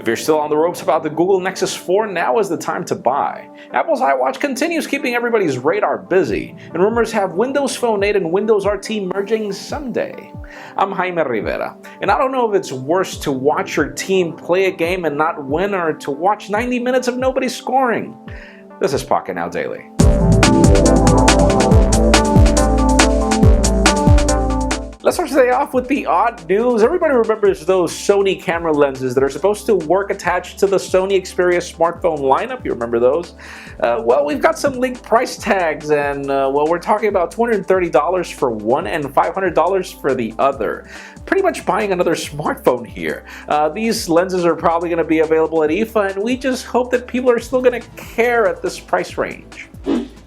If you're still on the ropes about the Google Nexus 4, now is the time to buy. Apple's iWatch continues keeping everybody's radar busy, and rumors have Windows Phone 8 and Windows RT merging someday. I'm Jaime Rivera, and I don't know if it's worse to watch your team play a game and not win or to watch 90 minutes of nobody scoring. This is Pocketnow Daily. Let's start today off with the odd news. Everybody remembers those Sony camera lenses that are supposed to work attached to the Sony Xperia smartphone lineup. You remember those? Well, we've got some leaked price tags, and well, we're talking about $230 for one and $500 for the other. Pretty much buying another smartphone here. These lenses are probably going to be available at IFA, and we just hope that people are still going to care at this price range.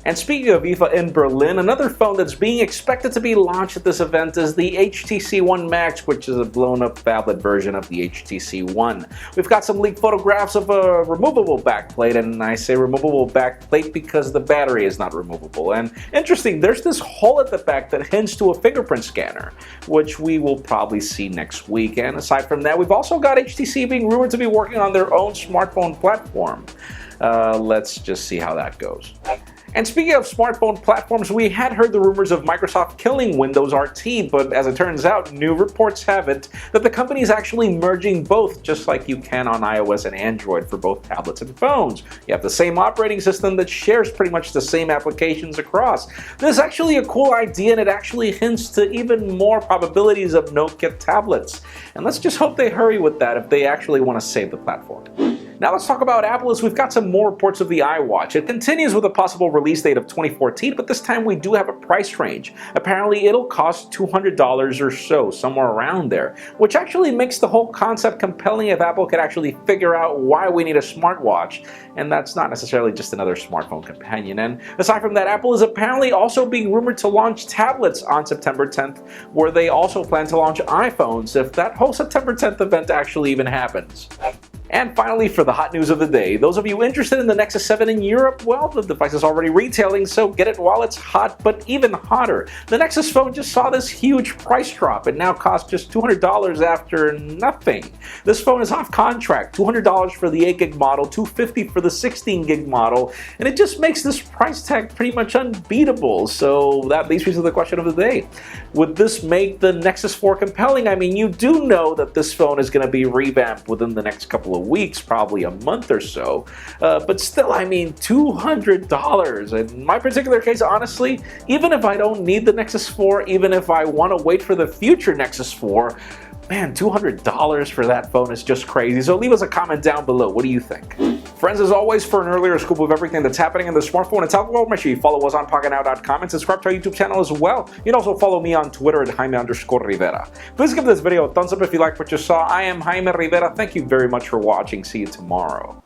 And speaking of IFA in Berlin, another phone that's being expected to be launched at this event is the HTC One Max, which is a blown-up phablet version of the HTC One. We've got some leaked photographs of a removable backplate, and I say removable backplate because the battery is not removable. And interesting, there's this hole at the back that hints to a fingerprint scanner, which we will probably see next week. And aside from that, we've also got HTC being rumored to be working on their own smartphone platform. Let's just see how that goes. And speaking of smartphone platforms, we had heard the rumors of Microsoft killing Windows RT, but as it turns out, new reports have it that the company is actually merging both, just like you can on iOS and Android for both tablets and phones. You have the same operating system that shares pretty much the same applications across. This is actually a cool idea, and it actually hints to even more probabilities of no-kit tablets. And let's just hope they hurry with that if they actually want to save the platform. Now let's talk about Apple, as we've got some more reports of the iWatch. It continues with a possible release date of 2014, but this time we do have a price range. Apparently it'll cost $200 or so, somewhere around there, which actually makes the whole concept compelling if Apple could actually figure out why we need a smartwatch, and that's not necessarily just another smartphone companion. And aside from that, Apple is apparently also being rumored to launch tablets on September 10th, where they also plan to launch iPhones if that whole September 10th event actually even happens. And finally, for the hot news of the day, those of you interested in the Nexus 7 in Europe, well, the device is already retailing, so get it while it's hot, but even hotter. The Nexus phone just saw this huge price drop. It now costs just $200 after nothing. This phone is off contract, $200 for the 8 gig model, $250 for the 16 gig model, and it just makes this price tag pretty much unbeatable. So that leads me to the question of the day. Would this make the Nexus 4 compelling? I mean, you do know that this phone is going to be revamped within the next couple of weeks, probably a month or so, but still, I mean, $200. In my particular case, honestly, even if I don't need the Nexus 4, even if I want to wait for the future Nexus 4, man, $200 for that phone is just crazy. So leave us a comment down below. What do you think? Friends, as always, for an earlier scoop of everything that's happening in the smartphone and tablet world, make sure you follow us on Pocketnow.com and subscribe to our YouTube channel as well. You can also follow me on Twitter at Jaime_Rivera. Please give this video a thumbs up if you like what you saw. I am Jaime Rivera. Thank you very much for watching. See you tomorrow.